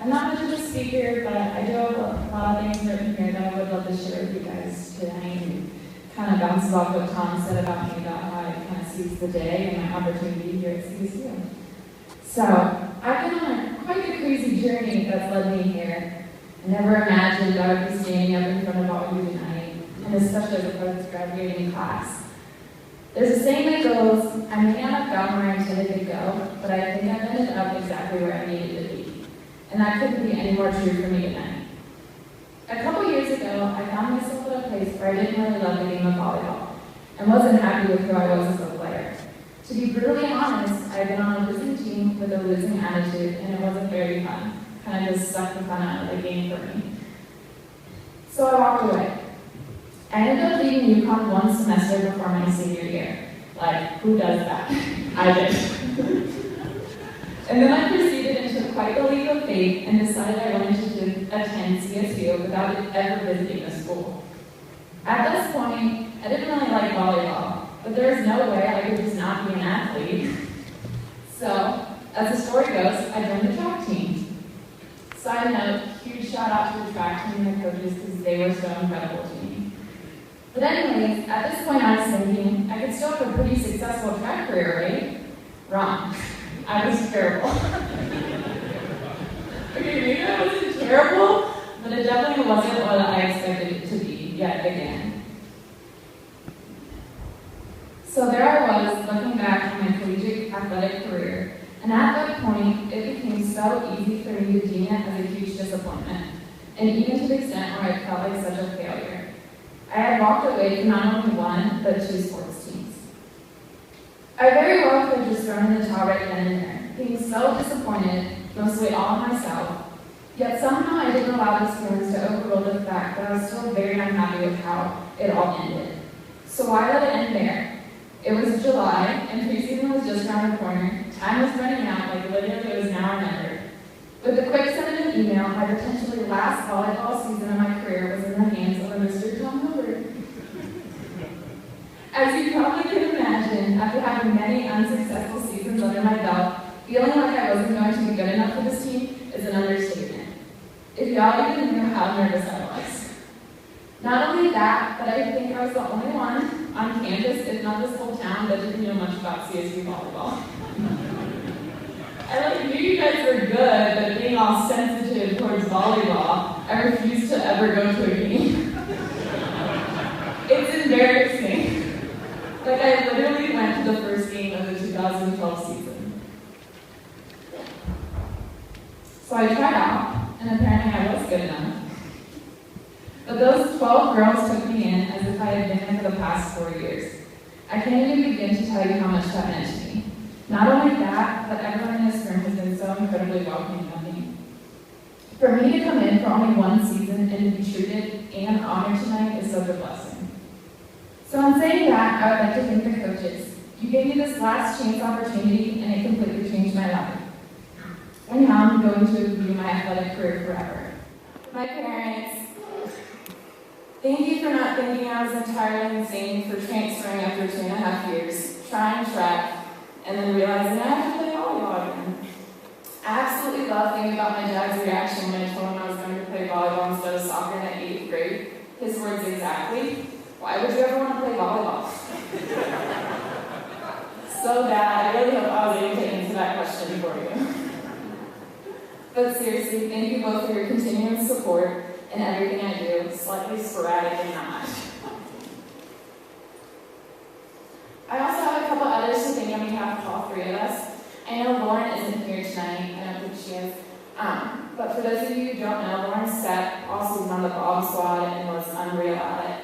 I'm not much of a speaker, but I do have a lot of things written here that I would love to share with you guys tonight, and kind of bounces off what Tom said about me, about how I kind of seize the day and my opportunity here at CSU. So, I've been on quite a crazy journey that's led me here. I never imagined I would be standing up in front of all of you tonight, and especially as a post-graduating class. There's a saying that goes, I may not have gotten where I intended to go, but I think I've ended up exactly where I needed to be. And that couldn't be any more true for me tonight. A couple years ago, I found myself at a place where I didn't really love the game of volleyball, and wasn't happy with who I was as a player. To be brutally honest, I'd been on a losing team with a losing attitude, and it wasn't very fun. Kind of just sucked the fun out of the game for me. So I walked away. I ended up leaving UConn one semester before my senior year. Like, who does that? I did. And then I proceeded into quite the leap of faith and decided I wanted to attend CSU without ever visiting the school. At this point, I didn't really like volleyball, but there was no way I could just not be an athlete. So, as the story goes, I joined the track team. Side note, huge shout out to the track team and the coaches because they were so incredible to me. But anyways, at this point I was thinking, I could still have a pretty successful track career, right? Wrong. I was terrible. Okay, maybe I wasn't terrible, but it definitely wasn't what I expected it to be yet again. So there I was, looking back on my collegiate athletic career, and at that point, it became so easy for me to deem it as a huge disappointment, and even to the extent where I felt like such a failure. I had walked away from not only one, but 2 sports teams. I very well could have just thrown in the towel right then and there, being so disappointed, mostly all on myself, yet somehow I didn't allow these feelings to overrule the fact that I was still very unhappy with how it all ended. So why let it end there? It was July, and preseason was just around the corner. Time was running out, like literally it was now or never. With a quick send of an email, my potentially last volleyball season of my career was in the hands of a Mr. Tom Hubbard. As you probably can imagine, after having many unsuccessful seasons under my belt, feeling like I wasn't going to be good enough for this team is an understatement. If y'all even knew how nervous I was. Not only that, but I think I was the only one on campus, if not this whole town, that didn't know much about CSU volleyball. I knew you guys were good, but being all sensitive towards volleyball, I refused to ever go to a game. It's embarrassing. Like, I literally went to the first game of the 2012 season. So I tried out, and apparently I was good enough. But those 12 girls took me in as if I had been there for the past 4 years. I can't even begin to tell you how much that meant to me. Not only that, but everyone in this room has been so incredibly welcoming of me. For me to come in for only one season and to be treated and honored tonight is such a blessing. So in saying that, I would like to thank the coaches. You gave me this last chance opportunity, and it completely changed my life. And now I'm going to view my athletic career forever. My parents, thank you for not thinking I was entirely insane for transferring after 2.5 years, trying track, and then realizing I have to play volleyball again. I absolutely love thinking about my dad's reaction when I told him I was going to play volleyball instead of soccer in 8th grade. His words exactly, "Why would you ever want to play volleyball?" So Dad, I really hope I was able to answer that question for you. But seriously, thank you both for your continuing support in everything I do, slightly sporadic and not. I also have a couple others to thank on behalf of all 3 of us. I know Lauren isn't here tonight, I don't think she is. But for those of you who don't know, Lauren Stepp also was on the Bob squad and was unreal at it.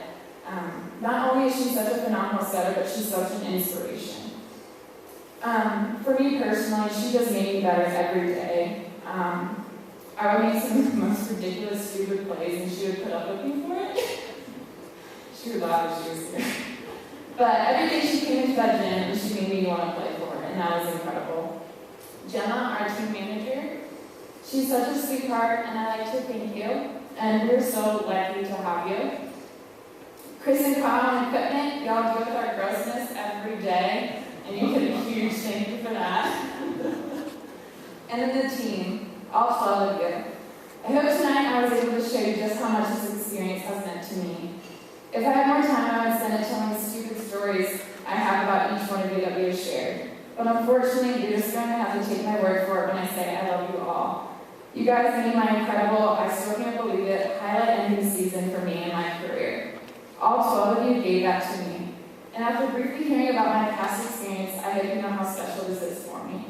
Not only is she such a phenomenal setter, but she's such an inspiration. For me personally, she just made me better every day. I would make some of the most ridiculous, stupid plays, and she would put up with me for it. She would laugh if she was here. But every day she came into that gym, and she made me want to play for her, and that was incredible. Gemma, our team manager, she's such a sweetheart, and I like to thank you, and we're so lucky to have you. Chris and Kyle on equipment, y'all deal with our grossness every day, and you get a huge thank you for that. And then the team, all 12 of you. I hope tonight I was able to show you just how much this experience has meant to me. If I had more time, I would spend it telling the stupid stories I have about each one of you that we have shared. But unfortunately, you're just going to have to take my word for it when I say I love you all. You guys made my incredible, I still can't believe it, highlight ending season for me in my career. All 12 of you gave that to me. And after briefly hearing about my past experience, I hope you know how special this is for me.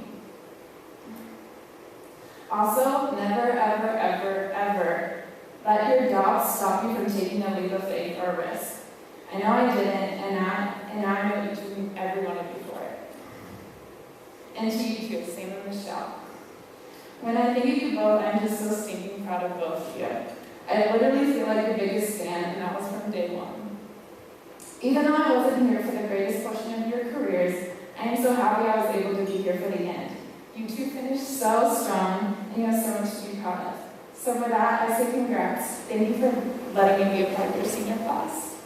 Also, never, ever, ever, ever let your doubts stop you from taking a leap of faith or risk. I know I didn't, and now I know each and every one of you for it. And to you too, same with Michelle. When I think of you both, I'm just so stinking proud of both of you. I literally feel like your biggest fan, and that was from day one. Even though I wasn't here for the greatest portion of your careers, I am so happy I was able to be here for the end. You two finished so strong, and you have so much to be proud of. So for that, I say congrats. Thank you for letting me be a part of your senior class.